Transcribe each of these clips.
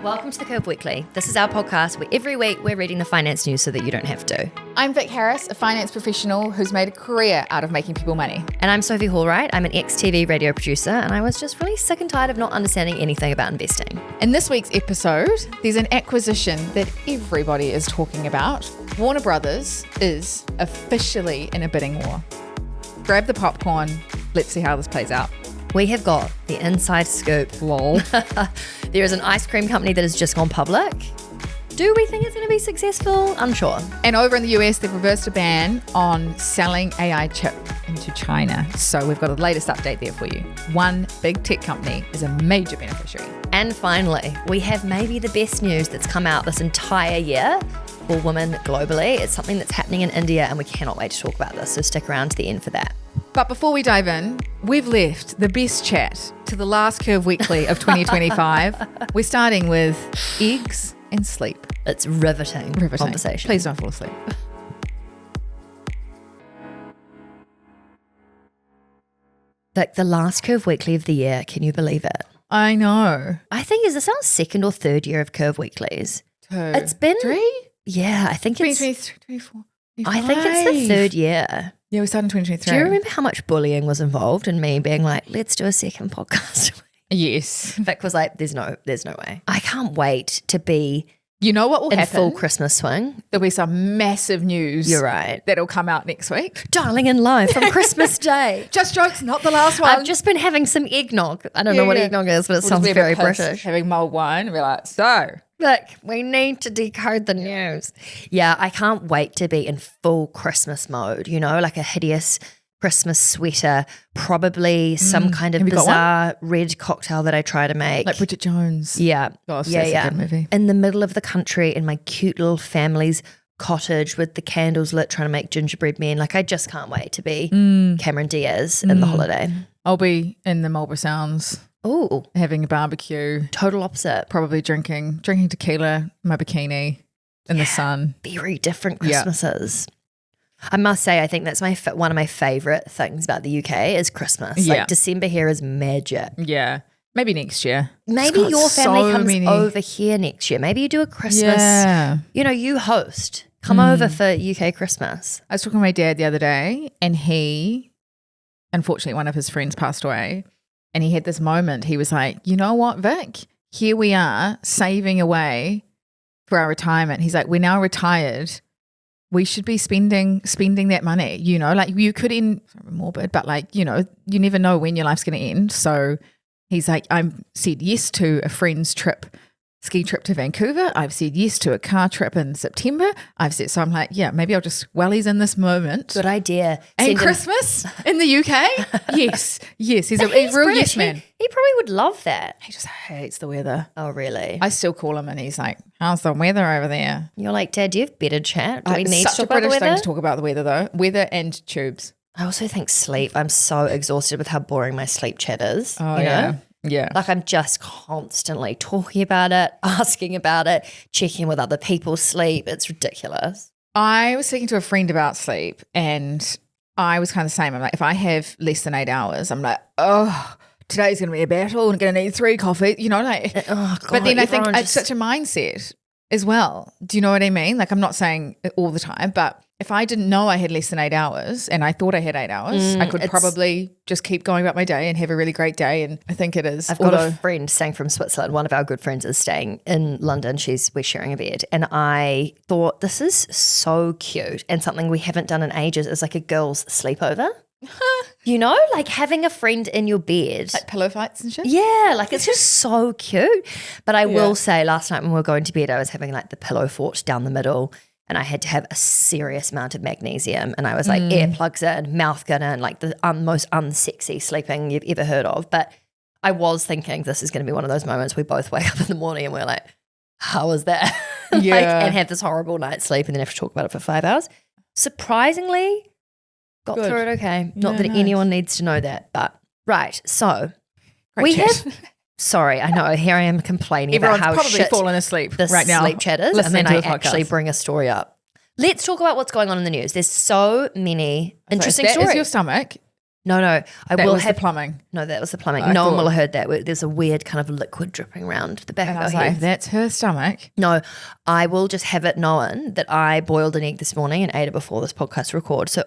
Welcome to the Curve Weekly. This is our podcast where every week we're reading the finance news so that you don't have to. I'm Vic Harris, a finance professional who's made a career out of making people money. And I'm Sophie Hallwright. I'm an ex-TV radio producer and I was just really sick and tired of not understanding anything about investing. In this week's episode, there's an acquisition that everybody is talking about. Warner Brothers is officially in a bidding war. Grab the popcorn. Let's see how this plays out. We have got the inside scoop. Lol. There is an ice cream company that has just gone public. Do we think it's going to be successful? Unsure. And over in the US, they've reversed a ban on selling AI chip into China. So we've got the latest update there for you. One big tech company is a major beneficiary. And finally, we have maybe the best news that's come out this entire year for women globally. It's something that's happening in India and we cannot wait to talk about this. So stick around to the end for that. But before we dive in, we've left the best chat to the last Curve Weekly of 2025. We're starting with eggs and sleep. It's riveting conversation. Please don't fall asleep. Like the last Curve Weekly of the year, can you believe it? I know. I think, is this our second or third year of Curve Weeklies? It's been... Three? Yeah, I think it's... 2023, 24, I think it's the third year. Yeah, we started in 2023. Do you remember how much bullying was involved in me being like, let's do a second podcast? Yes. Vic was like, there's no way. I can't wait to be you know what will in happen? full Christmas swing. There'll be some massive news. You're right. That'll come out next week. Dialing in live from Christmas Day. Just jokes, not the last one. I've just been having some eggnog. I don't know what eggnog is, but it sounds very British. Having mulled wine and be like, so... Look, we need to decode the news. Yeah, I can't wait to be in full Christmas mode, you know, like a hideous Christmas sweater, probably some kind of bizarre red cocktail that I try to make. Like Bridget Jones. Yeah. Gosh, that's a good movie. In the middle of the country in my cute little family's cottage with the candles lit trying to make gingerbread men. Like I just can't wait to be Cameron Diaz in the holiday. I'll be in the Marlborough Sounds. Oh, having a barbecue. Total opposite. Probably drinking tequila, my bikini in the sun. Very different Christmases. I must say, I think that's one of my favourite things about the UK is Christmas. Yeah. Like December here is magic. Yeah. Maybe next year. Maybe your family comes over here next year. Maybe you do a Christmas, you know, you host. Come over for UK Christmas. I was talking to my dad the other day and unfortunately, one of his friends passed away. And he had this moment. He was like, you know what, Vic? Here we are saving away for our retirement. He's like, we're now retired. We should be spending that money. You know, like you could end, morbid, but like, you know, you never know when your life's going to end. So he's like, I've said yes to a friend's ski trip to Vancouver. I've said yes to a car trip in September. So I'm like, yeah, maybe I'll just, while he's in this moment. Good idea. And Christmas in the UK? Yes. He's a real yes man. He probably would love that. He just hates the weather. Oh, really? I still call him and he's like, how's the weather over there? You're like, Dad, do you have better chat? Do we need such to talk a British about the thing weather? to talk about the weather though. Weather and tubes. I also think sleep. I'm so exhausted with how boring my sleep chat is. Oh, you know? Yeah. Like I'm just constantly talking about it, asking about it, checking with other people's sleep. It's ridiculous. I was speaking to a friend about sleep and I was kind of the same. I'm like, if I have less than 8 hours, I'm like, oh, today's going to be a battle. I'm going to need 3 coffees, you know, like. Oh, God, but then I think it's such a mindset as well. Do you know what I mean? Like I'm not saying it all the time, but if I didn't know I had less than 8 hours and I thought I had 8 hours, I could probably just keep going about my day and have a really great day. And I think it is. I've got a friend staying from Switzerland. One of our good friends is staying in London. We're sharing a bed. And I thought this is so cute. And something we haven't done in ages is like a girls' sleepover. You know, like having a friend in your bed. Like pillow fights and shit? Yeah, like it's just so cute. But I will say last night when we were going to bed, I was having like the pillow fort down the middle. And I had to have a serious amount of magnesium. And I was like earplugs in, mouth gun in, like the most unsexy sleeping you've ever heard of. But I was thinking this is going to be one of those moments we both wake up in the morning and we're like, how was that? Yeah. And have this horrible night's sleep and then have to talk about it for 5 hours. Surprisingly, got through it okay. Not that anyone needs to know that. But right, so Great chat. Sorry, I know. Here I am complaining Everyone's about how probably shit fallen asleep this right now. sleep chat is, and then to I the actually podcast. bring a story up. Let's talk about what's going on in the news. There's so many interesting That stories. is your stomach. No, I That will was have the plumbing. No, that was the plumbing. I No one thought- will have heard that. There's a weird kind of liquid dripping around the back And I of was our like, heads. that's her stomach. No, I will just have it known that I boiled an egg this morning and ate it before this podcast record. So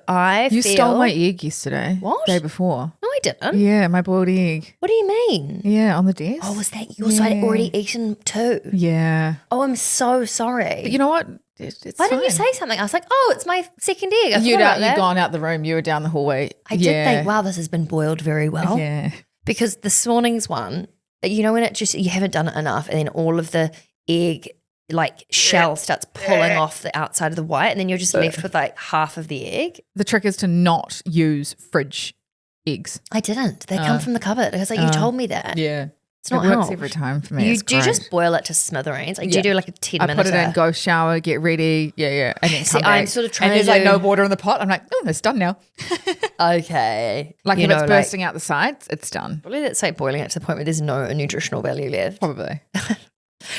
You stole my egg yesterday. What? Day before. No, I didn't. Yeah, my boiled egg. What do you mean? Yeah, on the desk. Oh, was that yours? So I'd already eaten two. Yeah. Oh, I'm so sorry. But you know what? It's Why didn't you fine. say something? I was like, oh, it's my second egg. I You'd forgot about that. gone out the room. You were down the hallway. I did think, wow, this has been boiled very well. Yeah. Because this morning's one, you know, when it just, you haven't done it enough and then all of the egg like shell starts pulling off the outside of the white and then you're just left with like half of the egg. The trick is to not use fridge eggs. I didn't. They come from the cupboard. I was like, you told me that. Yeah. It's not it works helped. every time for me. You It's do great. just boil it to smithereens. Like, do you do like a 10 minute? I put it in, go shower, get ready. Yeah. And then See, come back. I'm sort of trying and to there's like do- no water in the pot. I'm like, oh, it's done now. Okay. Like You if know, it's bursting out the sides, it's done. Probably that's like boiling it to the point where there's no nutritional value left. Probably.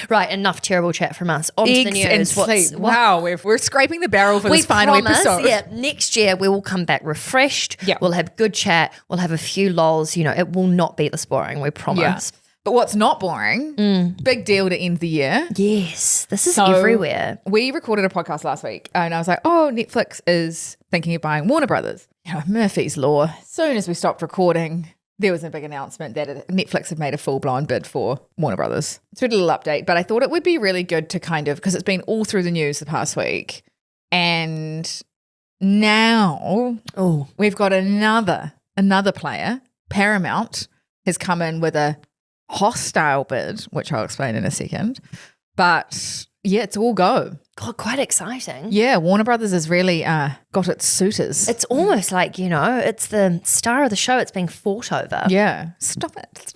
Right, enough terrible chat from us. On to the Eggs news. and sleep. Wow, we're scraping the barrel for We this final promise, episode. yeah, next year we will come back refreshed. Yeah. We'll have good chat. We'll have a few lols. You know, it will not be this boring, we promise. But what's not boring, big deal to end the year. Yes, this is So, everywhere. We recorded a podcast last week and I was like, oh, Netflix is thinking of buying Warner Brothers. You know, Murphy's Law. As soon as we stopped recording, there was a big announcement that Netflix had made a full-blown bid for Warner Brothers. So we did a little update, but I thought it would be really good to kind of, because it's been all through the news the past week, and now we've got another player, Paramount, has come in with a hostile bid, which I'll explain in a second. But yeah, it's all go. God, quite exciting. Yeah, Warner Brothers has really got its suitors. It's almost like, you know, it's the star of the show. It's being fought over. Yeah. Stop it.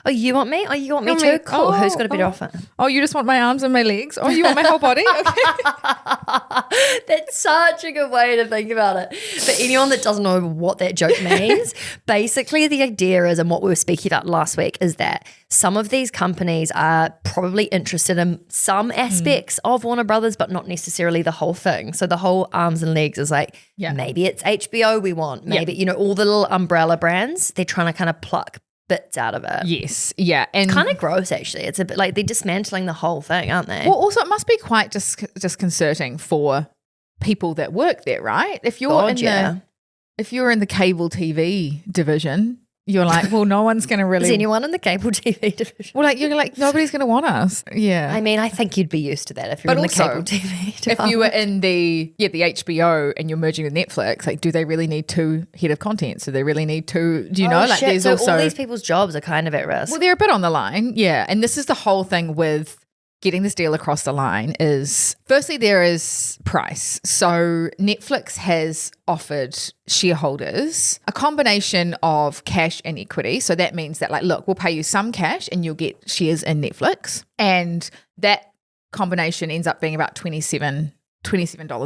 Oh, you want me? Oh, you want me You too? want me? Cool. Who's Oh, got a better offer? Oh, you just want my arms and my legs? Oh, you want my whole body? Okay. That's such a good way to think about it. For anyone that doesn't know what that joke means, basically the idea is, and what we were speaking about last week, is that some of these companies are probably interested in some aspects of Warner Brothers, but not necessarily the whole thing. So the whole arms and legs is like, maybe it's HBO we want. Maybe, you know, all the little umbrella brands, they're trying to kind of pluck bits out of it. Yes. Yeah. And Kind of gross, actually. It's a bit like they're dismantling the whole thing, aren't they? well, also it must be quite disconcerting for people that work there, right? If you're if you're in the cable TV division, you're like, well, no one's going to really. Is anyone in the cable TV division? Well, like you're like nobody's going to want us. Yeah. I mean, I think you'd be used to that if you're But in the also, cable TV. if you were in the HBO and you're merging with Netflix, like, do they really need two head of content? Do they really need two? Do you know? Like, there's so also all these people's jobs are kind of at risk. well, they're a bit on the line, yeah. And this is the whole thing with getting this deal across the line is, firstly, there is price. So Netflix has offered shareholders a combination of cash and equity. So that means that, like, look, we'll pay you some cash and you'll get shares in Netflix. And that combination ends up being about $27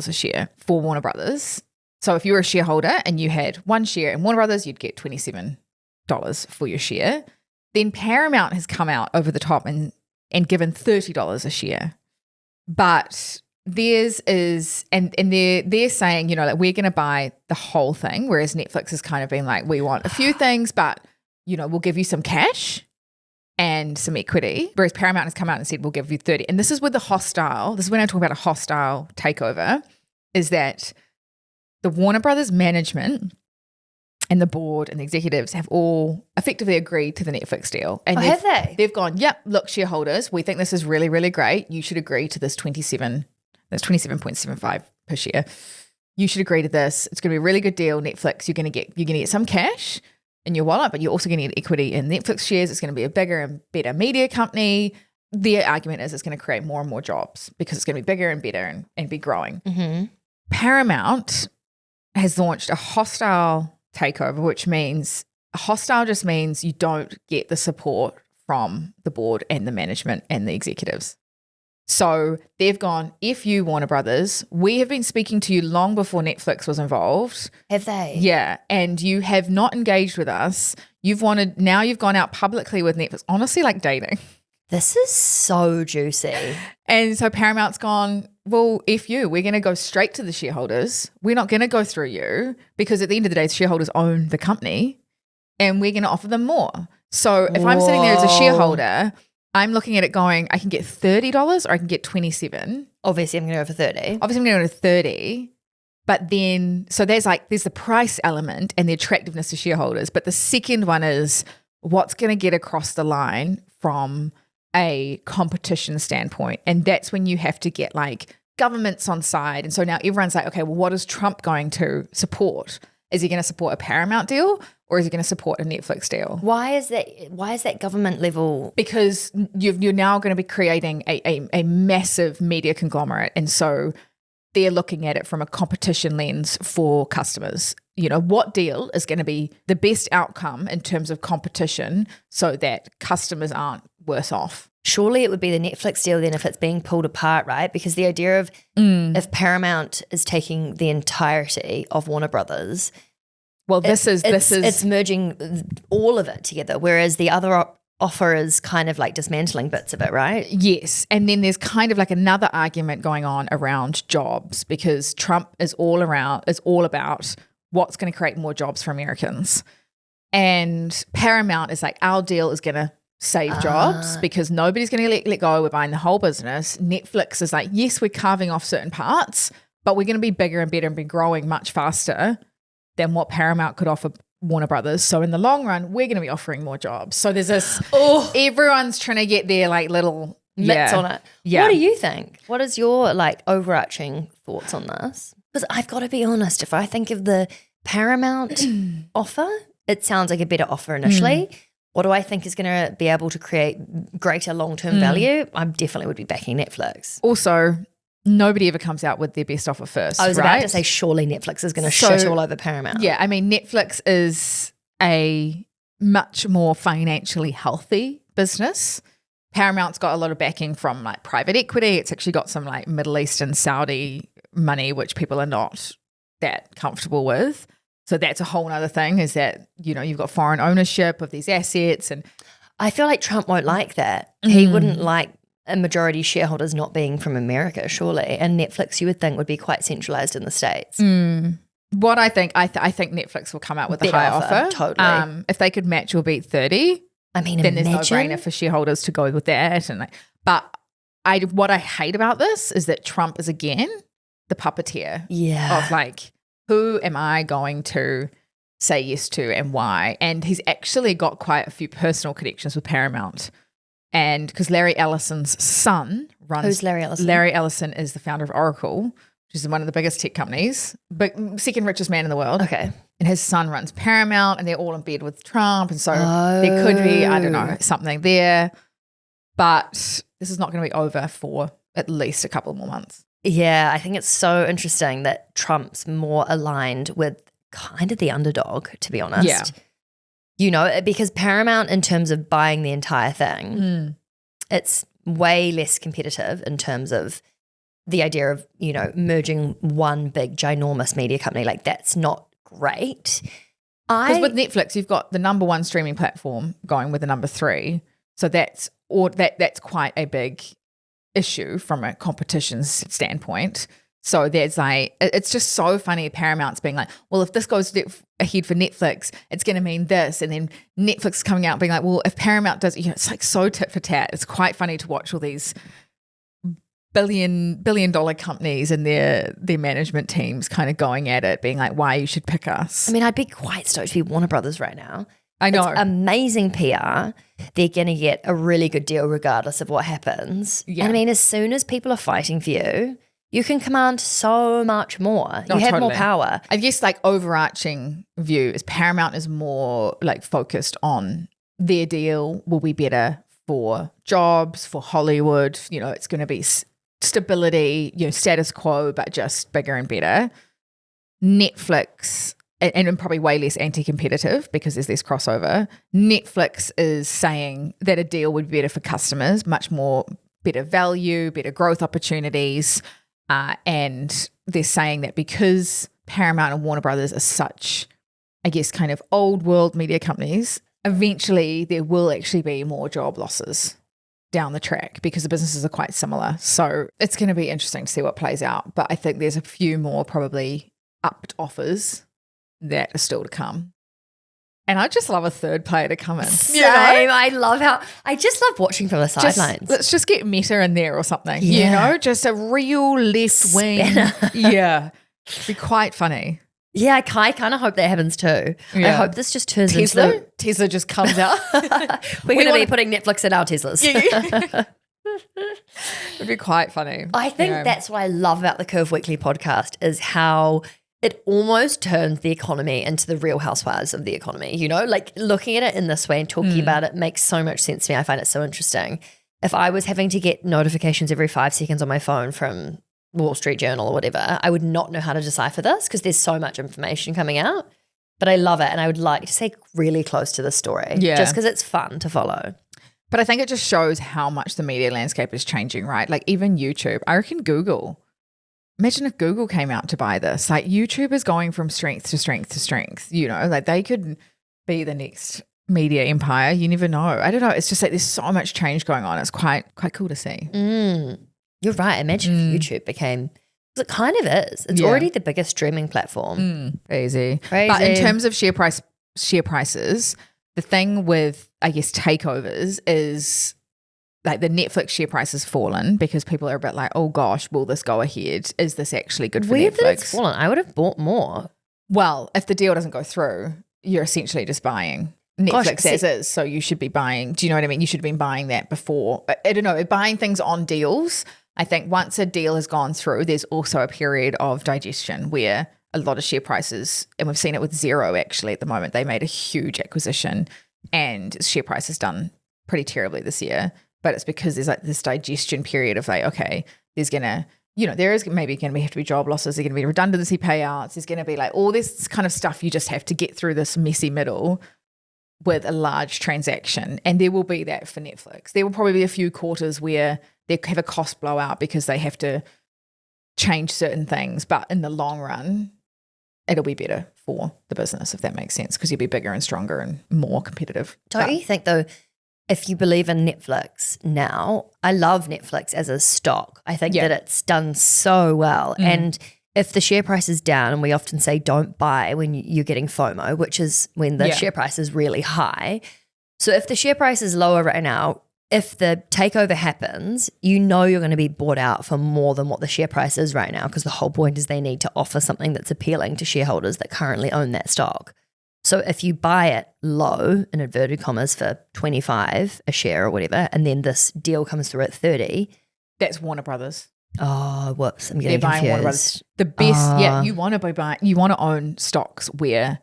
a share for Warner Brothers. So if you were a shareholder and you had one share in Warner Brothers, you'd get $27 for your share. Then Paramount has come out over the top and given $30 a share. But theirs is, and they're saying, you know, like, we're going to buy the whole thing, whereas Netflix has kind of been like, we want a few things, but, you know, we'll give you some cash and some equity. Whereas Paramount has come out and said, we'll give you 30. And this is with the hostile, this is when I talk about a hostile takeover, is that the Warner Brothers management and the board and the executives have all effectively agreed to the Netflix deal. And have they? They've gone, yep, look, shareholders, we think this is really, really great. You should agree to this 27.75 per share. You should agree to this. It's going to be a really good deal. Netflix, you're going to get some cash in your wallet, but you're also going to get equity in Netflix shares. It's going to be a bigger and better media company. Their argument is it's going to create more and more jobs because it's going to be bigger and better and be growing. Mm-hmm. Paramount has launched a hostile takeover, which means hostile just means you don't get the support from the board and the management and the executives. So they've gone, if you, Warner Brothers, we have been speaking to you long before Netflix was involved. Have they? Yeah. And you have not engaged with us. Now you've gone out publicly with Netflix, honestly, like dating. This is so juicy. And so Paramount's gone, well, we're going to go straight to the shareholders. We're not going to go through you because at the end of the day, the shareholders own the company and we're going to offer them more. So if I'm sitting there as a shareholder, I'm looking at it going, I can get $30 or I can get 27. Obviously, I'm going to go for 30. Obviously, I'm going to go to 30. But then, so there's the price element and the attractiveness to shareholders. But the second one is what's going to get across the line from a competition standpoint. And that's when you have to get like governments on side. And so now everyone's like, okay, well, what is Trump going to support? Is he going to support a Paramount deal or is he going to support a Netflix deal? Why is that government level? Because you're now going to be creating a massive media conglomerate. And so they're looking at it from a competition lens for customers. You know, what deal is going to be the best outcome in terms of competition so that customers aren't worse off? Surely it would be the Netflix deal then if it's being pulled apart, right? Because the idea of if Paramount is taking the entirety of Warner Brothers, well, it's merging all of it together, whereas the other offer is kind of like dismantling bits of it, right? Yes. And then there's kind of like another argument going on around jobs because Trump is all about what's going to create more jobs for Americans. And Paramount is like, our deal is going to save jobs because nobody's going to let go. We're buying the whole business. Netflix is like, yes, we're carving off certain parts, but we're going to be bigger and better and be growing much faster than what Paramount could offer Warner Brothers. So in the long run, we're going to be offering more jobs. So there's this, everyone's trying to get their like little mitts on it. Yeah. What do you think? What is your like overarching thoughts on this? Because I've got to be honest, if I think of the Paramount offer, it sounds like a better offer initially. What do I think is going to be able to create greater long-term value? I definitely would be backing Netflix. Also, nobody ever comes out with their best offer first. I was about to say, surely Netflix is going to shit all over Paramount. Yeah, I mean, Netflix is a much more financially healthy business. Paramount's got a lot of backing from like private equity. It's actually got some like Middle Eastern Saudi money, which people are not that comfortable with. So that's a whole other thing is that, you know, you've got foreign ownership of these assets. And I feel like Trump won't like that. He wouldn't like a majority shareholders not being from America, surely. And Netflix, you would think, would be quite centralized in the States. What I think, I think Netflix will come out with a high offer. Totally. If they could match or beat 30, I mean, then there's no brainer for shareholders to go with that. And what I hate about this is that Trump is again the puppeteer of like, who am I going to say yes to and why? And he's actually got quite a few personal connections with Paramount. And because Larry Ellison's son runs. Who's Larry Ellison? Larry Ellison is the founder of Oracle, which is one of the biggest tech companies, but second richest man in the world. Okay. And his son runs Paramount and they're all in bed with Trump. And so there could be, I don't know, something there. But this is not going to be over for at least a couple more months. Yeah, I think it's so interesting that Trump's more aligned with kind of the underdog, to be honest. Yeah. You know, because Paramount, in terms of buying the entire thing, it's way less competitive in terms of the idea of, you know, merging one big, ginormous media company. Like, that's not great. Because with Netflix, you've got the number one streaming platform going with the number 3. So that's quite a big issue from a competition standpoint. So there's like, it's just so funny. Paramount's being like, well, if this goes ahead for Netflix, it's going to mean this. And then Netflix coming out being like, well, if Paramount does, you know, it's like so tit for tat. It's quite funny to watch all these billion dollar companies and their management teams kind of going at it, being like, why you should pick us. I mean, I'd be quite stoked to be Warner Brothers right now. I know. It's amazing PR. They're going to get a really good deal regardless of what happens. Yeah. And I mean, as soon as people are fighting for you, you can command so much more. You have more power. I guess like overarching view is Paramount is more like focused on their deal will be better for jobs, for Hollywood. You know, it's going to be stability, you know, status quo, but just bigger and better. Netflix, and probably way less anti-competitive because there's less crossover. Netflix is saying that a deal would be better for customers, much more better value, better growth opportunities. And they're saying that because Paramount and Warner Brothers are such, I guess, kind of old world media companies, eventually there will actually be more job losses down the track because the businesses are quite similar. So it's going to be interesting to see what plays out. But I think there's a few more probably upped offers that are still to come. And I just love a third player to come in. Same. I just love watching from the sidelines. Let's just get Meta in there or something, you know, just a real left wing. Yeah. It'd be quite funny. Yeah, I kind of hope that happens too. Yeah. I hope this just turns into Tesla just comes out. We're going to be putting Netflix in our Teslas. Yeah. It'd be quite funny. I think that's what I love about the Curve Weekly podcast is how it almost turns the economy into the Real Housewives of the economy, you know? Like looking at it in this way and talking about it makes so much sense to me. I find it so interesting. If I was having to get notifications every 5 seconds on my phone from Wall Street Journal or whatever, I would not know how to decipher this because there's so much information coming out. But I love it and I would like to stay really close to the story just because it's fun to follow. But I think it just shows how much the media landscape is changing, right? Like even YouTube, I reckon Google. Imagine if Google came out to buy this. Like YouTube is going from strength to strength to strength, you know, like they could be the next media empire. You never know. I don't know. It's just like there's so much change going on. It's quite cool to see. You're right. Imagine if YouTube became, it kind of is. It's already the biggest streaming platform. Crazy. But in terms of share prices, the thing with, I guess, takeovers is like the Netflix share price has fallen because people are a bit like, oh gosh, will this go ahead? Is this actually good for Netflix? Weird that it's fallen. I would have bought more. Well, if the deal doesn't go through, you're essentially just buying Netflix as is. So you should be buying, do you know what I mean? You should have been buying that before. I don't know, buying things on deals. I think once a deal has gone through, there's also a period of digestion where a lot of share prices, and we've seen it with Xero actually at the moment, they made a huge acquisition and share price has done pretty terribly this year. But it's because there's like this digestion period of like, okay, there's going to, you know, there is maybe going to have to be job losses, there's going to be redundancy payouts, there's going to be like all this kind of stuff you just have to get through this messy middle with a large transaction. And there will be that for Netflix. There will probably be a few quarters where they have a cost blowout because they have to change certain things. But in the long run, it'll be better for the business, if that makes sense, because you'll be bigger and stronger and more competitive. Don't you think though, if you believe in Netflix now, I love Netflix as a stock. I think that it's done so well. And if the share price is down, and we often say don't buy when you're getting FOMO, which is when the share price is really high. So if the share price is lower right now, if the takeover happens, you know you're going to be bought out for more than what the share price is right now because the whole point is they need to offer something that's appealing to shareholders that currently own that stock. So if you buy it low, in inverted commas, for 25 a share or whatever, and then this deal comes through at 30. That's Warner Brothers. Oh, whoops. I'm getting confused. Warner Brothers. The best, you want to own stocks where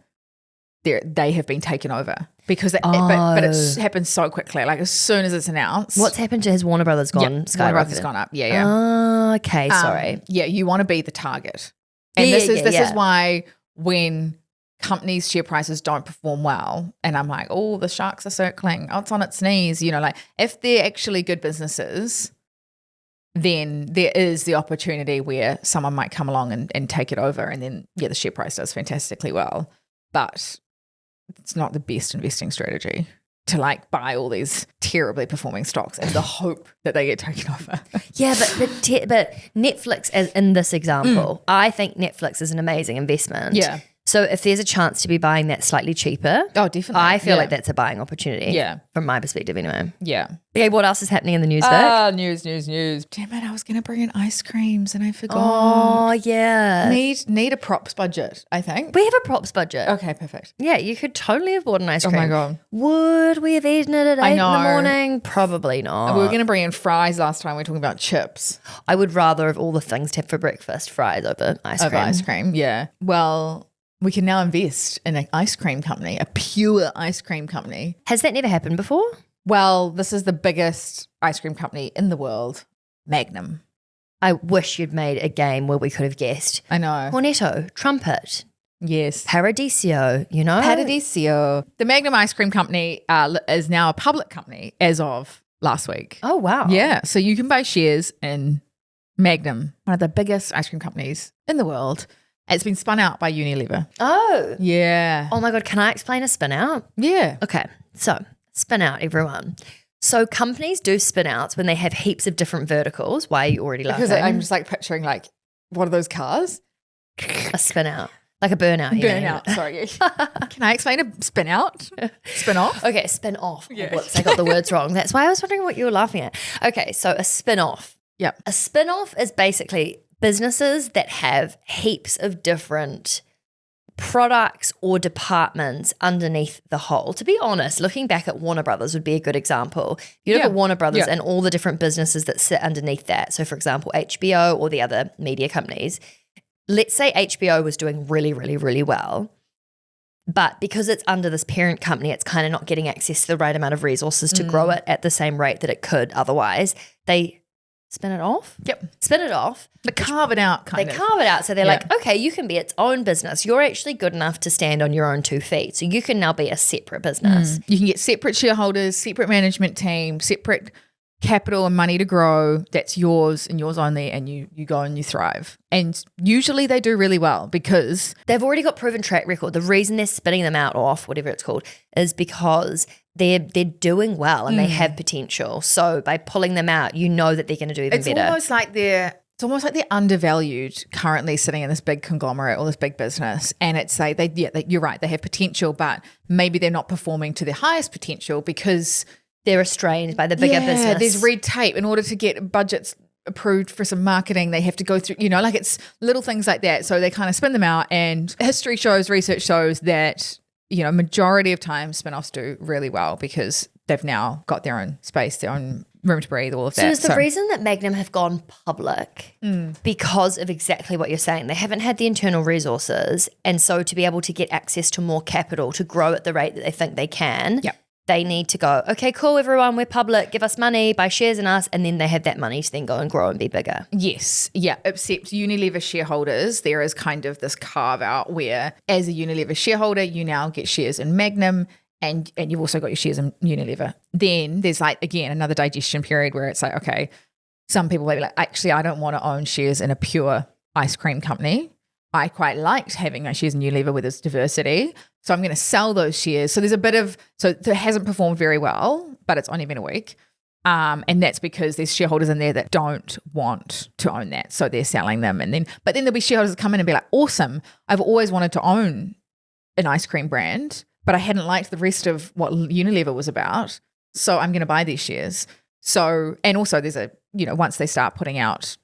they have been taken over because but it happens so quickly. Like as soon as it's announced. What's happened to has Warner Brothers gone? Warner Brothers has gone up. Yeah. Oh, okay. Sorry. Yeah, you want to be the target. And this is why when companies' share prices don't perform well and I'm like, oh, the sharks are circling. Oh, it's on its knees. You know, like if they're actually good businesses, then there is the opportunity where someone might come along and take it over and then, the share price does fantastically well. But it's not the best investing strategy to like buy all these terribly performing stocks and the hope that they get taken over. Yeah, but Netflix, as in this example, I think Netflix is an amazing investment. Yeah. So if there's a chance to be buying that slightly cheaper, oh, definitely, I feel like that's a buying opportunity. Yeah, from my perspective, anyway. Yeah. Okay, what else is happening in the news, Vic? News. Damn it, I was going to bring in ice creams and I forgot. Oh, yeah. Need a props budget, I think. We have a props budget. Okay, perfect. Yeah, you could totally have bought an ice cream. Oh my God. Would we have eaten it at 8 in the morning? Probably not. We were going to bring in fries last time. We were talking about chips. I would rather of all the things to have for breakfast, fries over ice cream. Over ice cream, yeah. Well, we can now invest in an ice cream company, a pure ice cream company. Has that never happened before? Well, this is the biggest ice cream company in the world, Magnum. I wish you'd made a game where we could have guessed. I know. Cornetto, trumpet. Yes. Paradiso, you know? Paradiso. The Magnum Ice Cream Company is now a public company as of last week. Oh, wow. Yeah. So you can buy shares in Magnum, one of the biggest ice cream companies in the world. It's been spun out by Unilever. Oh. Yeah. Oh my God, can I explain a spin out? Yeah. Okay, so spin out, everyone. So companies do spin outs when they have heaps of different verticals. Why are you already laughing? Because I'm just like picturing like, what are those cars? A spin out. Like a burnout. Burnout, sorry. Can I explain a spin out? Spin off? Okay, spin off. Yeah. Oh, whoops, I got the words wrong. That's why I was wondering what you were laughing at. Okay, so a spin off. Yep. A spin off is basically businesses that have heaps of different products or departments underneath the whole. To be honest, looking back at Warner Brothers would be a good example. You look at Warner Brothers and all the different businesses that sit underneath that. So for example, HBO or the other media companies. Let's say HBO was doing really, really, really well, but because it's under this parent company, it's kind of not getting access to the right amount of resources to grow it at the same rate that it could otherwise. They spin it off? Yep. Spin it off. They carve it out kind of. They carve it out. So they're like, okay, you can be its own business. You're actually good enough to stand on your own 2 feet. So you can now be a separate business. You can get separate shareholders, separate management team, separate capital and money to grow. That's yours and yours only, and you go and you thrive. And usually they do really well because they've already got proven track record. The reason they're spinning them out off, whatever it's called, is because they're doing well and they have potential. So by pulling them out, you know that they're going to do even better. It's almost like they're undervalued currently sitting in this big conglomerate or this big business. And it's like, you're right, they have potential, but maybe they're not performing to their highest potential because they're restrained by the bigger business. There's red tape. In order to get budgets approved for some marketing, they have to go through, like it's little things like that. So they kind of spin them out, and history shows, research shows that, majority of times spin-offs do really well because they've now got their own space, their own room to breathe, all of that. So is the reason that Magnum have gone public because of exactly what you're saying? They haven't had the internal resources, and so to be able to get access to more capital to grow at the rate that they think they can, they need to go, okay, cool, everyone, we're public, give us money, buy shares in us, and then they have that money to then go and grow and be bigger. Yes, yeah, except Unilever shareholders, there is kind of this carve out where as a Unilever shareholder, you now get shares in Magnum, and you've also got your shares in Unilever. Then there's like, again, another digestion period where it's like, okay, some people may be like, actually, I don't want to own shares in a pure ice cream company. I quite liked having my shares in Unilever with its diversity. So I'm going to sell those shares. So there's a bit of, so it hasn't performed very well, but it's only been a week. And that's because there's shareholders in there that don't want to own that. So they're selling them. But then there'll be shareholders that come in and be like, awesome, I've always wanted to own an ice cream brand, but I hadn't liked the rest of what Unilever was about. So I'm going to buy these shares. So, and also there's once they start putting out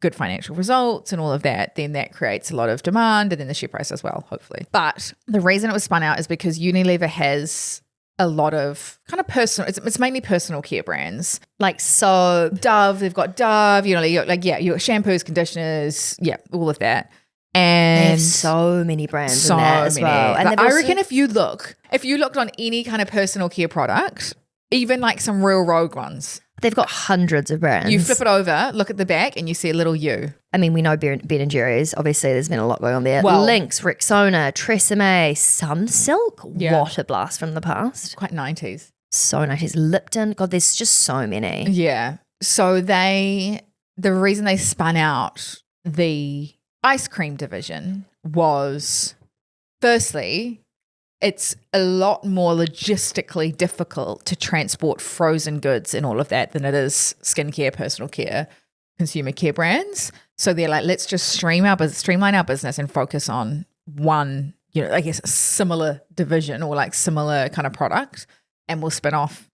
good financial results and all of that, then that creates a lot of demand, and then the share price as well, hopefully. But the reason it was spun out is because Unilever has a lot of kind of personal, it's mainly personal care brands. Like soap. Dove, they've got Dove, your shampoos, conditioners, all of that. And they have so many brands in that as well. And I reckon if you looked on any kind of personal care product, even like some real rogue ones, they've got hundreds of brands. You flip it over, look at the back, and you see a little U. I mean, we know Ben and Jerry's. Obviously, there's been a lot going on there. Well, Lynx, Rexona, Tresemme, Sunsilk. What a blast from the past. Quite 90s. So 90s. Lipton. God, there's just so many. Yeah. So the reason they spun out the ice cream division was, firstly, it's a lot more logistically difficult to transport frozen goods and all of that than it is skincare, personal care, consumer care brands. So they're like, let's just streamline our business and focus on one, I guess, similar division or like similar kind of product, and we'll spin off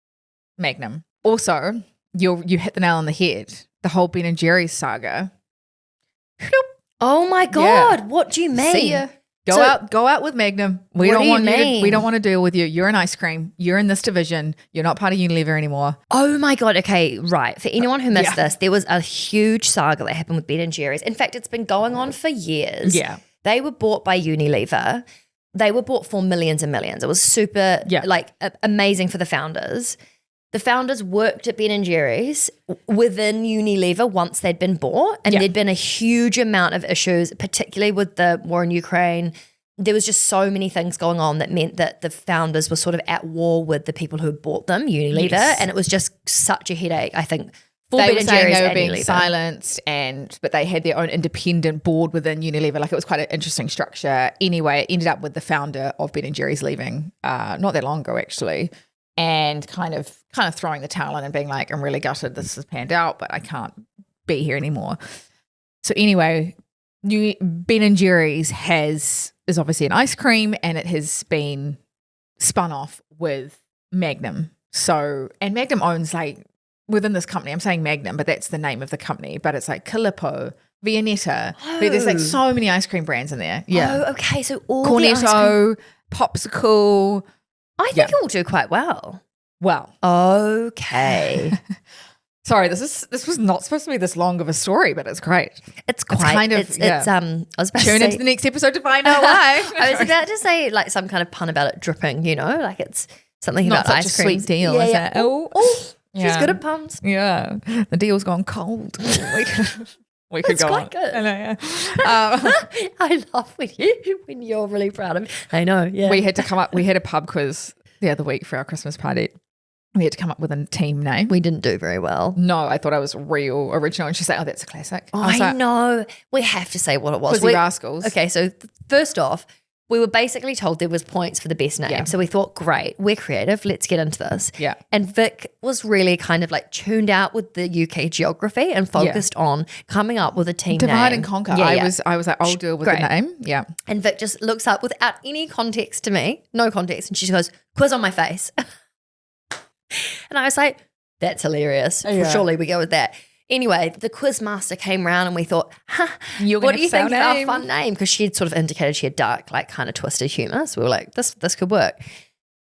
Magnum. Also, you hit the nail on the head. The whole Ben and Jerry's saga. Oh my God! What do you mean? See ya. Go out with Magnum. We don't want to deal with you. You're an ice cream. You're in this division. You're not part of Unilever anymore. Oh my God. Okay, right. For anyone who missed this, there was a huge saga that happened with Ben and Jerry's. In fact, it's been going on for years. Yeah. They were bought by Unilever. They were bought for millions and millions. It was super amazing for the founders. The founders worked at Ben and Jerry's within Unilever once they'd been bought, and there'd been a huge amount of issues, particularly with the war in Ukraine. There was just so many things going on that meant that the founders were sort of at war with the people who had bought them, Unilever, and it was just such a headache, I think, for Ben and Jerry's. They were being silenced, but they had their own independent board within Unilever. Like, it was quite an interesting structure. Anyway, it ended up with the founder of Ben and Jerry's leaving not that long ago, actually. and kind of throwing the towel in and being like, I'm really gutted this has panned out, but I can't be here anymore. So anyway, new Ben & Jerry's is obviously an ice cream, and it has been spun off with Magnum. So, and Magnum owns like within this company, I'm saying Magnum, but that's the name of the company, but it's like Calippo, Viennetta. There's like so many ice cream brands in there. Yeah. Oh, okay. So all Cornetto, Popsicle. I think it will do quite well. Well. Okay. Sorry, this was not supposed to be this long of a story, but it's great. It's kind of I was about tune to say, into the next episode to find out why. I was about to say like some kind of pun about it dripping, you know, like it's something not about such ice a cream. sweet deal, is it? Oh, she's good at puns. Yeah, the deal's gone cold. We could It's go quite on. good. I know, yeah. I love when you're really proud of me. I know, yeah. We had a pub quiz the other week for our Christmas party. We had to come up with a team name. We didn't do very well. No, I thought I was real original. And she's like, oh, that's a classic. Oh, was I like, know. We have to say what it was. Quizzy Rascals. Okay, so first off, we were basically told there was points for the best name. Yeah. So we thought, great, we're creative. Let's get into this. Yeah. And Vic was really kind of like tuned out with the UK geography and focused on coming up with a team name. Divide and conquer. Yeah, I was like, I'll deal with the name. Yeah. And Vic just looks up without any context to me, no context. And she goes, quiz on my face. And I was like, that's hilarious. Yeah. Surely we go with that. Anyway, the quiz master came around and we thought, You're what gonna do you say think is our our name? fun name? Because she had sort of indicated she had dark, like kind of twisted humour. So we were like, this could work.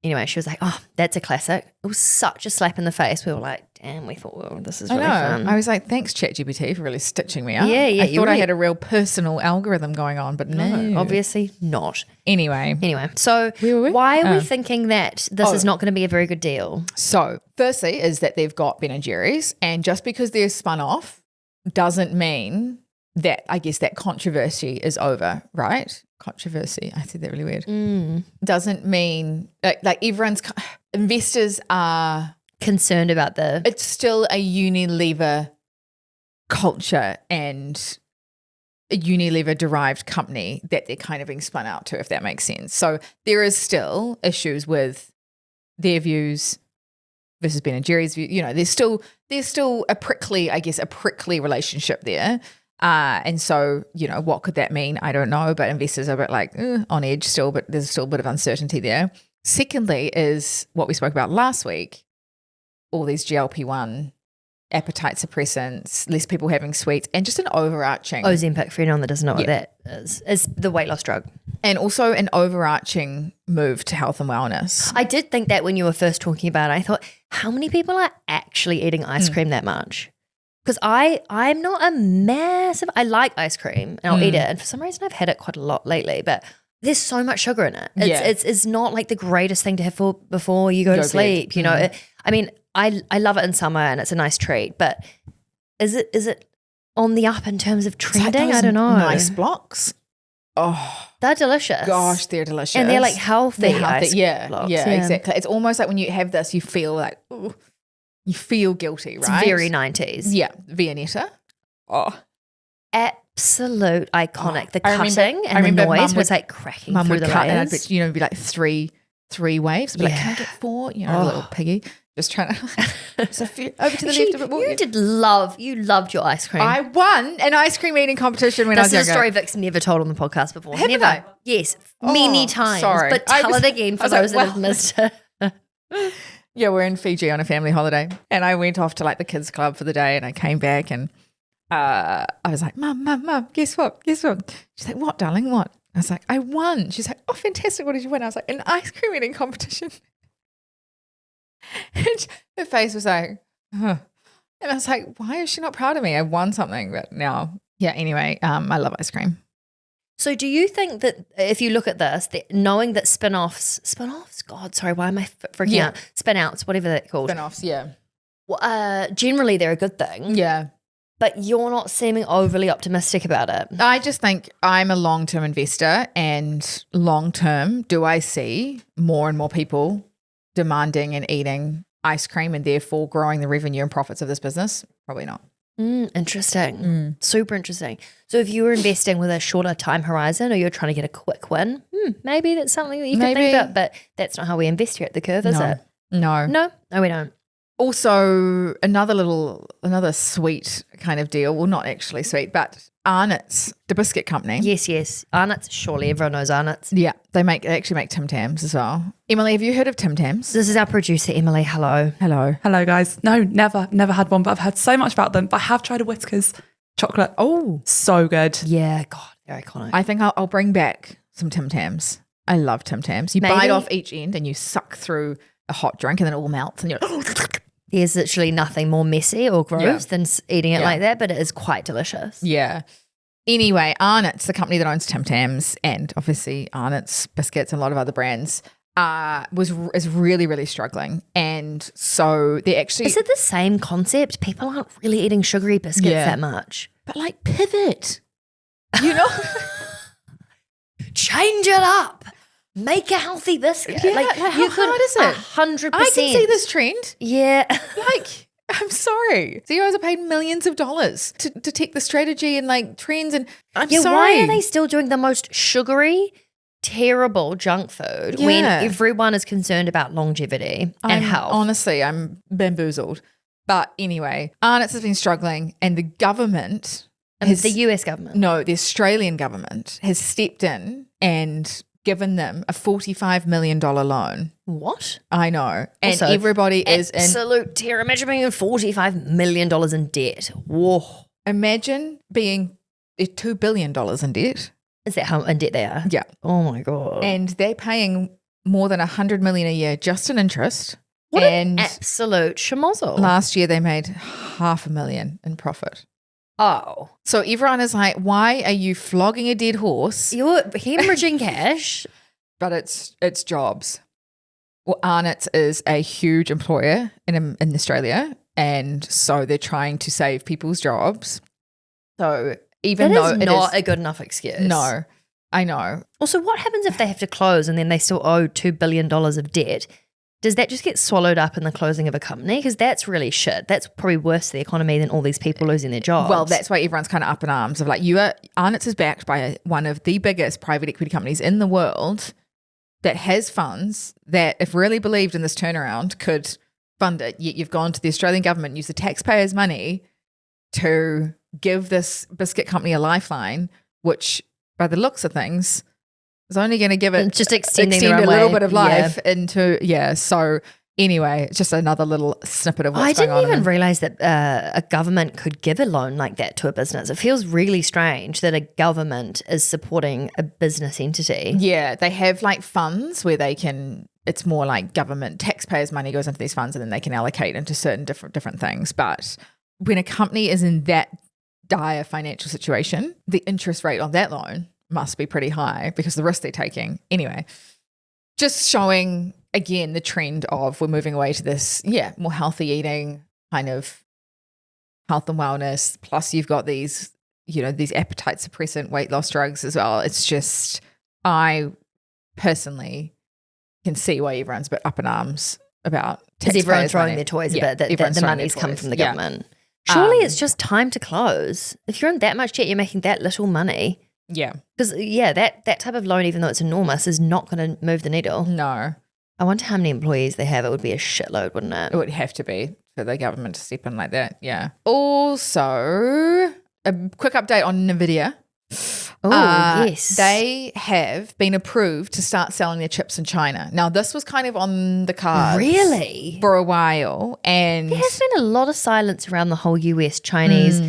Anyway, she was like, oh, that's a classic. It was such a slap in the face. We were like, damn, we thought, well, this is really fun. I was like, thanks, ChatGPT, for really stitching me up. Yeah, I thought I really- had a real personal algorithm going on, but no. Obviously not. Anyway, so where were we? why are we thinking that this is not going to be a very good deal? So firstly is that they've got Ben & Jerry's, and just because they're spun off doesn't mean that, I guess, that controversy is over, right? Controversy. I said that really weird. Doesn't mean like investors are concerned about it's still a Unilever culture and a Unilever derived company that they're kind of being spun out to, if that makes sense. So there is still issues with their views versus Ben & Jerry's view. You know, there's still a prickly relationship there. And so, you know, what could that mean? I don't know, but investors are a bit like on edge still, but there's still a bit of uncertainty there. Secondly is what we spoke about last week, all these GLP-1 appetite suppressants, less people having sweets, and just an overarching. Ozempic, for anyone that doesn't know what that is the weight loss drug. And also an overarching move to health and wellness. I did think that when you were first talking about it, I thought, how many people are actually eating ice cream that much? Because I'm not a massive, I like ice cream and I'll eat it. And for some reason I've had it quite a lot lately, but there's so much sugar in it. It's not like the greatest thing to have before you go to sleep. You know, I mean, I love it in summer and it's a nice treat, but is it on the up in terms of trending? Like I don't know. Nice blocks. Oh, they're delicious. gosh, they're delicious. And they're like healthy. Ice yeah, blocks, yeah, exactly. It's almost like when you have this, you feel like, ooh, you feel guilty, right? It's very 90s. Yeah, Viennetta. Oh, absolute iconic. The I cutting remember and the Mum noise would- was like cracking Mum through would the cut and layers. I'd be, be like three waves. Be like, can I get 4? You know, a little piggy. Just trying to so over to the left a bit more. You loved your ice cream. I won an ice cream eating competition when I was This is younger. a story Vic's never told on the podcast before. Haven't never. I? Yes, many Oh, times. sorry. But tell it again for those that have missed it. Yeah, we're in Fiji on a family holiday, and I went off to like the kids club for the day, and I came back and I was like, Mum, guess what? She's like, what, darling? What? I was like, I won. She's like, oh, fantastic. What did you win? I was like, an ice cream eating competition. And her face was like, huh. And I was like, why is she not proud of me? I won something. But now, yeah, anyway, I love ice cream. So do you think that if you look at this, that knowing that spin-offs, God, sorry, why am I freaking out? Spin-outs, whatever they're called. Spin-offs, yeah. Generally, they're a good thing. Yeah. But you're not seeming overly optimistic about it. I just think I'm a long-term investor, and long-term, do I see more and more people demanding and eating ice cream and therefore growing the revenue and profits of this business? Probably not. Interesting. Super interesting. So if you were investing with a shorter time horizon or you're trying to get a quick win, maybe that's something that you can think about, but that's not how we invest here at The Curve, is it? No. No, we don't. Also, another sweet kind of deal. Well, not actually sweet, but Arnott's, the biscuit company. Yes. Arnott's, surely everyone knows Arnott's. Yeah, they actually make Tim Tams as well. Emily, have you heard of Tim Tams? This is our producer, Emily. Hello. Hello, guys. No, never had one, but I've heard so much about them. But I have tried a Whittaker's chocolate. Oh, so good. Yeah, God, they're iconic. I think I'll bring back some Tim Tams. I love Tim Tams. You bite off each end and you suck through a hot drink and then it all melts and you're There's literally nothing more messy or gross than eating it like that, but it is quite delicious. Yeah. Anyway, Arnott's, the company that owns Tim Tams and obviously Arnott's biscuits and a lot of other brands, is really, really struggling. And so they actually... Is it the same concept? People aren't really eating sugary biscuits that much. But like pivot, you know? Change it up. Make a healthy biscuit. Yeah, like how hard is it? 100%. I can see this trend. Yeah. Like, I'm sorry. CEOs are paid millions of dollars to detect the strategy and like trends. And I'm sorry. Why are they still doing the most sugary, terrible junk food when everyone is concerned about longevity and health? Honestly, I'm bamboozled. But anyway, Arnott's has been struggling and the government... the US government? No, the Australian government has stepped in and given them a $45 million loan. What? I know. And also, everybody is in... Absolute terror. Imagine being $45 million in debt. Whoa. Imagine being $2 billion in debt. Is that how in debt they are? Yeah. Oh my God. And they're paying more than $100 million a year just in interest. What and an absolute schmozzle. Last year they made $500,000 in profit. Oh. So everyone is like, why are you flogging a dead horse? You're hemorrhaging cash. But it's jobs. Well, Arnott's is a huge employer in Australia, and so they're trying to save people's jobs. So even though it is not a good enough excuse. No, I know. Also, what happens if they have to close and then they still owe $2 billion of debt? Does that just get swallowed up in the closing of a company? Because that's really shit. That's probably worse for the economy than all these people losing their jobs. Well, that's why everyone's kind of up in arms of like, Arnott's is backed by one of the biggest private equity companies in the world that has funds that, if really believed in this turnaround, could fund it. Yet you've gone to the Australian government, use the taxpayers' money to give this biscuit company a lifeline, which by the looks of things is only going to give it just extend a little bit of life into so anyway, it's just another little snippet of what's going on. I didn't even realize that a government could give a loan like that to a business. It feels really strange that a government is supporting a business entity. Yeah, they have like funds where they can, it's more like government taxpayers' money goes into these funds and then they can allocate into certain different things. But when a company is in that dire financial situation, the interest rate on that loan must be pretty high because the risk they're taking. Anyway, just showing again the trend of we're moving away to this, more healthy eating, kind of health and wellness. Plus you've got these, these appetite suppressant weight loss drugs as well. It's just, I personally can see why everyone's a bit up in arms about because everyone's throwing money. their toys a bit, that the money's come from the government. Surely it's just time to close. If you're in that much debt, you're making that little money. Yeah. Because, that type of loan, even though it's enormous, is not going to move the needle. No. I wonder how many employees they have. It would be a shitload, wouldn't it? It would have to be for the government to step in like that, yeah. Also, a quick update on Nvidia. Oh, yes. They have been approved to start selling their chips in China. Now, this was kind of on the cards. Really? For a while. And there has been a lot of silence around the whole US-Chinese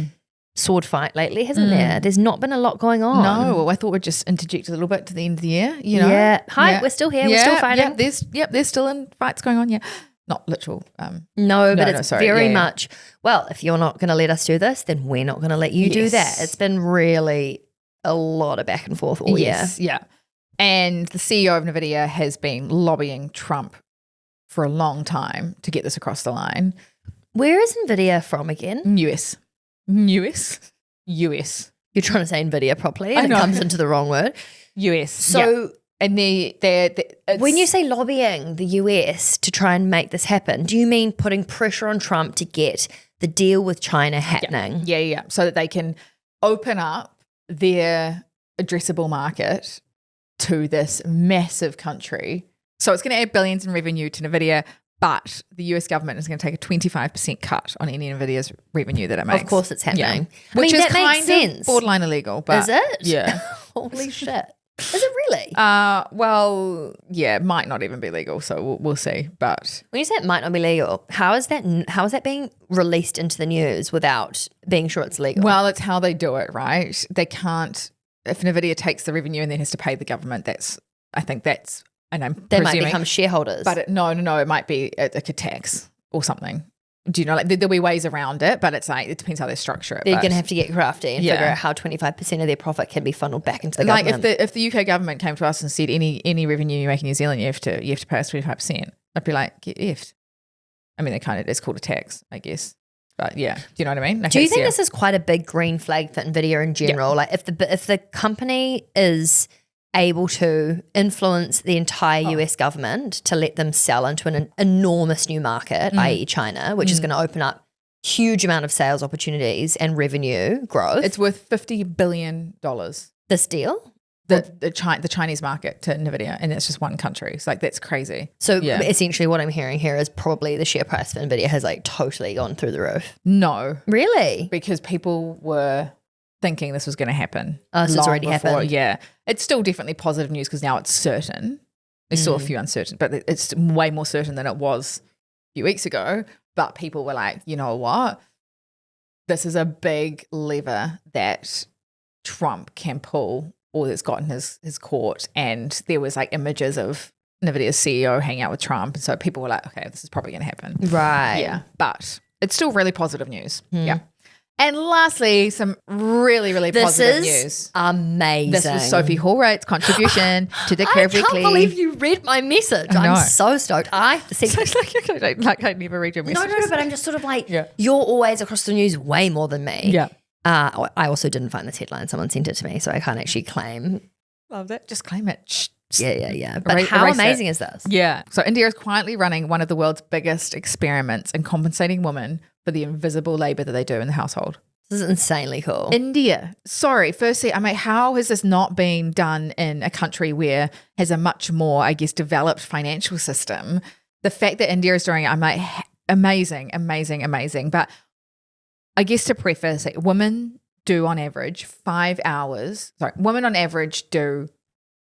sword fight lately, hasn't there? There's not been a lot going on. No, I thought we'd just interject a little bit to the end of the year, Yeah. Hi, we're still here. We're still fighting. There's still in fights going on, Not literal. It's very much, well, if you're not going to let us do this, then we're not going to let you do that. It's been really a lot of back and forth all year. Yeah. And the CEO of Nvidia has been lobbying Trump for a long time to get this across the line. Where is Nvidia from again? US. You're trying to say Nvidia properly and it comes into the wrong word. US. So and when you say lobbying the US to try and make this happen, do you mean putting pressure on Trump to get the deal with China happening? Yeah. So that they can open up their addressable market to this massive country. So it's going to add billions in revenue to Nvidia, but the US government is going to take a 25% cut on any Nvidia's revenue that it makes. Of course it's happening. Yeah. Which is that makes kind sense. of borderline illegal. But Is it? Yeah. Holy shit. Is it really? Well, yeah, it might not even be legal, so we'll see. But when you say it might not be legal, how is that being released into the news without being sure it's legal? well, it's how they do it, right? They can't. If Nvidia takes the revenue and then has to pay the government, and I'm they presuming, might become shareholders. But no, it might be like a tax or something. Do you know, like there'll be ways around it, but it's like it depends how they structure it. They're going to have to get crafty and Yeah. figure out how 25% of their profit can be funneled back into the like government. if the UK government came to us and said any revenue you make in New Zealand, you have to pay us 25%. I'd be like, get effed. I mean, it's called a tax, I guess. But yeah, do you know what I mean? Like Do you think this is quite a big green flag for Nvidia in general? Yeah. Like if the company is able to influence the entire US government to let them sell into an enormous new market, i.e. China, which is going to open up huge amount of sales opportunities and revenue growth. It's worth $50 billion. This deal? The Chinese market to Nvidia, and it's just one country. It's like, that's crazy. So Yeah. essentially what I'm hearing here is probably the share price for Nvidia has like totally gone through the roof. No, Really? because people were thinking this was going to happen. Oh, so it's long already before. happened. Yeah. It's still definitely positive news because now it's certain. There's still a few uncertain, but it's way more certain than it was a few weeks ago. But people were like, you know what? This is a big lever that Trump can pull or that's got in his court. And there was like images of Nvidia's CEO hanging out with Trump. And so people were like, okay, this is probably going to happen. Right. Yeah. But it's still really positive news. Yeah. And lastly, some really, really positive This news. is amazing. This was Sophie Hallwright's contribution to the I Curve can't Weekly. believe you read my message. I know. I'm so stoked. It's like I never read your No, messages. but I'm just sort of like, Yeah. you're always across the news way more than me. Yeah. I also didn't find this headline. Someone sent it to me, so I can't actually claim. Love that. Just claim it. Shh. Yeah. But Erase how it. amazing is this? Yeah. So India is quietly running one of the world's biggest experiments in compensating women for the invisible labor that they do in the household. This is insanely cool. India. Sorry. Firstly, I mean, how has this not been done in a country where has a much more, I guess, developed financial system? The fact that India is doing it, I'm like, amazing. But I guess to preface it, women do on average 5 hours. Sorry, women on average do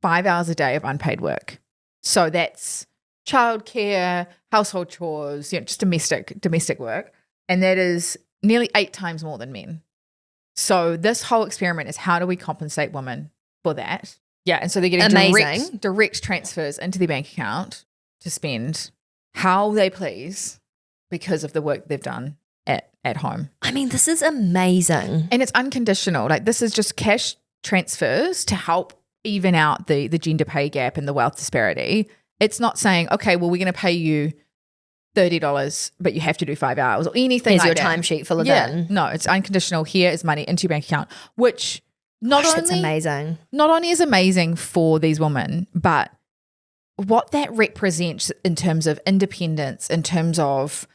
5 hours a day of unpaid work. So that's childcare, household chores, just domestic work. And that is nearly 8 times more than men. So this whole experiment is how do we compensate women for that? Yeah, and so they're getting direct transfers into their bank account to spend how they please because of the work they've done at home. I mean, this is amazing. And it's unconditional. Like this is just cash transfers to help even out the gender pay gap and the wealth disparity. It's not saying, okay, well, we're going to pay you $30, but you have to do 5 hours or anything Here's like your that. timesheet full of Yeah. in. No, it's unconditional. Here is money into your bank account, which That's amazing. not only is amazing for these women, but what that represents in terms of independence, in terms of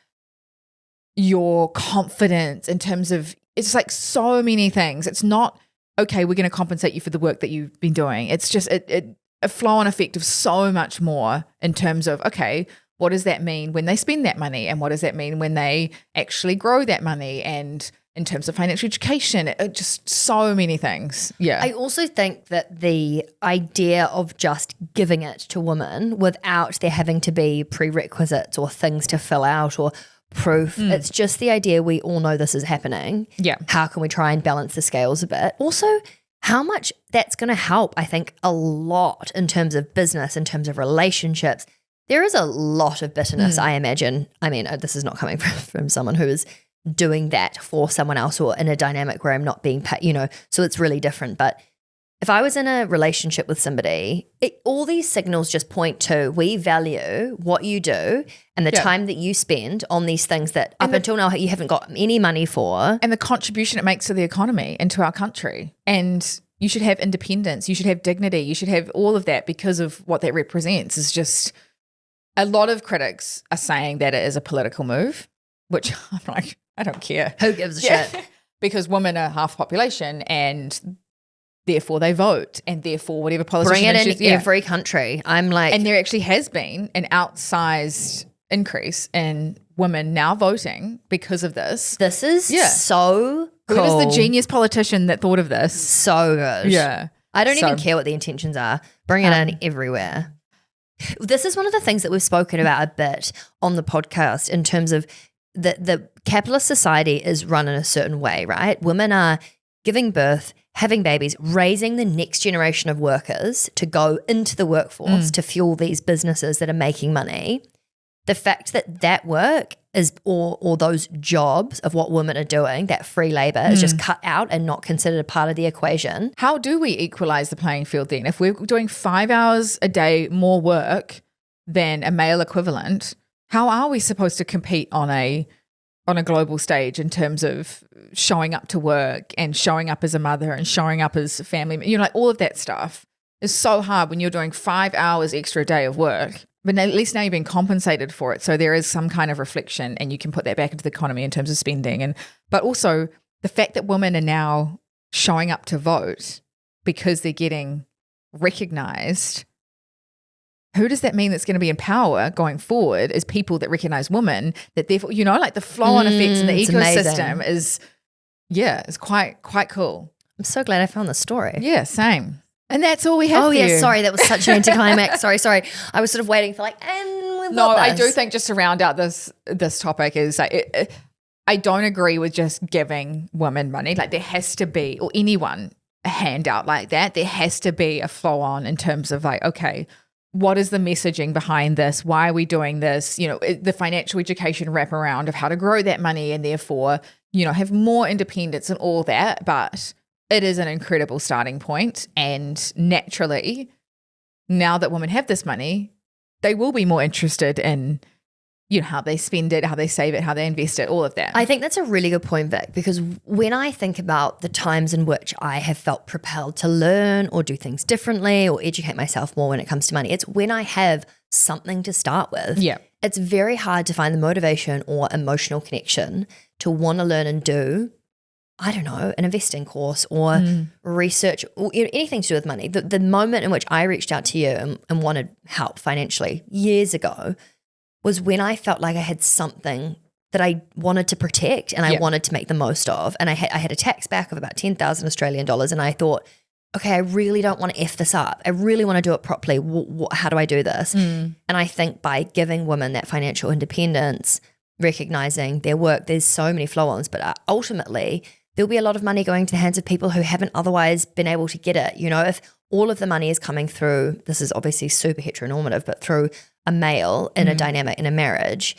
your confidence, in terms of it's like so many things. It's not, okay, we're going to compensate you for the work that you've been doing. It's just a flow-on effect of so much more in terms of, okay, what does that mean when they spend that money? And what does that mean when they actually grow that money? And in terms of financial education, just so many things. Yeah. I also think that the idea of just giving it to women without there having to be prerequisites or things to fill out or proof, it's just the idea we all know this is happening. Yeah. How can we try and balance the scales a bit? Also, how much that's going to help, I think, a lot in terms of business, in terms of relationships. There is a lot of bitterness, I imagine. I mean, this is not coming from someone who is doing that for someone else or in a dynamic where I'm not being paid, so it's really different. But if I was in a relationship with somebody, all these signals just point to we value what you do and the time that you spend on these things that up until now you haven't got any money for. And the contribution it makes to the economy and to our country. And you should have independence. You should have dignity. You should have all of that because of what that represents. Is just a lot of critics are saying that it is a political move, which I'm like, I don't care. Who gives a shit? Because women are half the population and therefore they vote and therefore whatever politician Bring it in issues, every country. I'm like, and there actually has been an outsized increase in women now voting because of this. This is so cool. Who was the genius politician that thought of this? So good. Yeah. I don't even care what the intentions are. Bring it in everywhere. This is one of the things that we've spoken about a bit on the podcast in terms of the capitalist society is run in a certain way, right? Women are giving birth, having babies, raising the next generation of workers to go into the workforce to fuel these businesses that are making money. The fact that that work is, or those jobs of what women are doing, that free labor is just cut out and not considered a part of the equation. How do we equalize the playing field then? If we're doing 5 hours a day more work than a male equivalent, how are we supposed to compete on a global stage in terms of showing up to work and showing up as a mother and showing up as a family? You know, like all of that stuff is so hard when you're doing 5 hours extra a day of work. But at least now you're being compensated for it. So there is some kind of reflection and you can put that back into the economy in terms of spending. But also the fact that women are now showing up to vote because they're getting recognised, who does that mean that's going to be in power going forward is people that recognise women, that therefore, you know, like the flow-on effects in the ecosystem is quite cool. I'm so glad I found this story. Yeah, same. And that's all we have. Oh, for yeah, you. sorry. That was such an anticlimax. Sorry. I was sort of waiting for and we've got I this. do think just to round out this topic is I don't agree with just giving women money. Like there has to be, or anyone, a handout like that. There has to be a flow on in terms of like, okay, what is the messaging behind this? Why are we doing this? You know, the financial education wraparound of how to grow that money and therefore, you know, have more independence and all that. But it is an incredible starting point. And naturally, now that women have this money, they will be more interested in, you know, how they spend it, how they save it, how they invest it, all of that. I think that's a really good point, Vic, because when I think about the times in which I have felt propelled to learn or do things differently or educate myself more when it comes to money, it's when I have something to start with. Yeah. It's very hard to find the motivation or emotional connection to want to learn and do, I don't know, an investing course or research or anything to do with money. The moment in which I reached out to you and wanted help financially years ago was when I felt like I had something that I wanted to protect and I wanted to make the most of. And I had a tax back of about 10,000 Australian dollars and I thought, okay, I really don't want to F this up. I really want to do it properly. How do I do this? And I think by giving women that financial independence, recognizing their work, there's so many flow-ons, but ultimately there'll be a lot of money going to the hands of people who haven't otherwise been able to get it. You know, if all of the money is coming through, this is obviously super heteronormative, but through a male in a dynamic, in a marriage,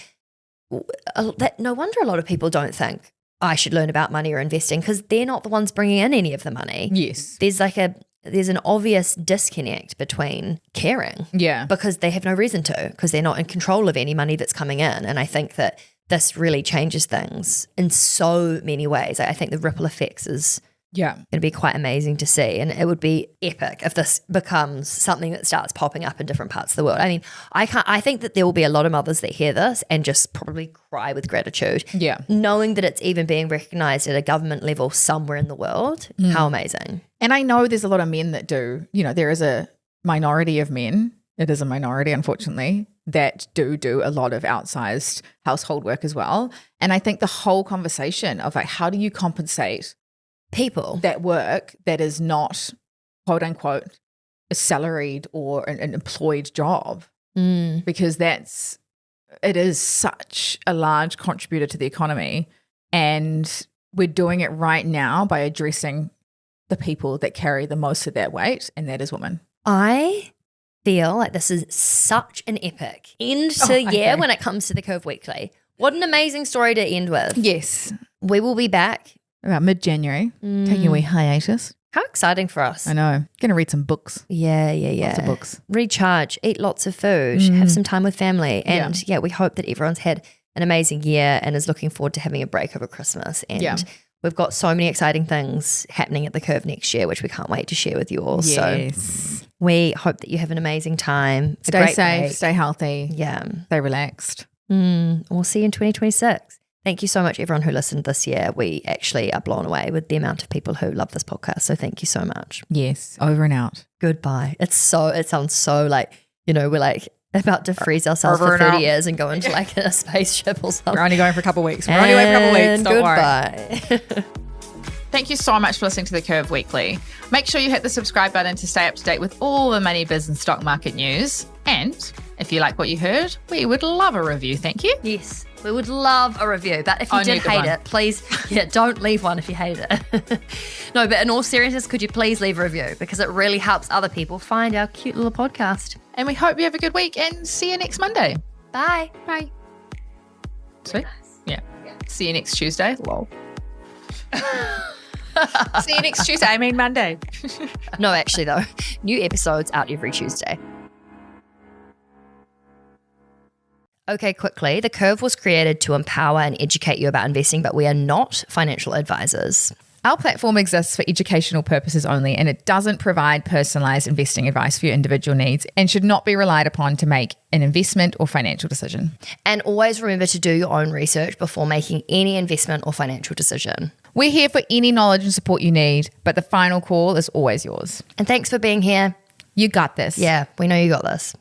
that no wonder a lot of people don't think I should learn about money or investing because they're not the ones bringing in any of the money. Yes. There's an obvious disconnect between caring. Yeah. Because they have no reason to, because they're not in control of any money that's coming in. And I think that this really changes things in so many ways. I think the ripple effects is going to be quite amazing to see. And it would be epic if this becomes something that starts popping up in different parts of the world. I mean, I think that there will be a lot of mothers that hear this and just probably cry with gratitude. Yeah. Knowing that it's even being recognized at a government level somewhere in the world. How amazing. And I know there's a lot of men that do, you know, there is a minority of men, it is a minority unfortunately, that do a lot of outsized household work as well. And I think the whole conversation of like, how do you compensate people that work that is not quote unquote a salaried or an employed job, because it is such a large contributor to the economy, and we're doing it right now by addressing the people that carry the most of that weight, and that is women. I feel like this is such an epic end to year when it comes to the Curve Weekly. What an amazing story to end with. Yes. We will be back about mid-January, taking a wee hiatus. How exciting for us. I know. Going to read some books. Yeah. Lots of books. Recharge, eat lots of food, have some time with family. And we hope that everyone's had an amazing year and is looking forward to having a break over Christmas. And we've got so many exciting things happening at the Curve next year, which we can't wait to share with you all. Yes. So we hope that you have an amazing time. Stay safe, break. stay healthy. Yeah. Stay relaxed. We'll see you in 2026. Thank you so much, everyone who listened this year. We actually are blown away with the amount of people who love this podcast. So thank you so much. Yes. Over and out. Goodbye. It sounds so like, you know, we're like About to freeze ourselves Over for and 30 out. years and go into like a spaceship or something. We're only going for a couple of weeks. We're only away for a couple of weeks. And Don't worry. goodbye. Thank you so much for listening to The Curve Weekly. Make sure you hit the subscribe button to stay up to date with all the money, biz and stock market news. And if you like what you heard, we would love a review. Thank you. Yes, we would love a review. But if you Only did a good hate one. it, please, don't leave one if you hate it. No, but in all seriousness, could you please leave a review? Because it really helps other people find our cute little podcast. And we hope you have a good week and see you next Monday. Bye. Bye. Sweet. Yeah. See you next Tuesday. Lol. See you next Tuesday. I mean Monday. No, actually, though, new episodes out every Tuesday. Okay, quickly. The Curve was created to empower and educate you about investing, but we are not financial advisors. Our platform exists for educational purposes only, and it doesn't provide personalized investing advice for your individual needs and should not be relied upon to make an investment or financial decision. And always remember to do your own research before making any investment or financial decision. We're here for any knowledge and support you need, but the final call is always yours. And thanks for being here. You got this. Yeah, we know you got this.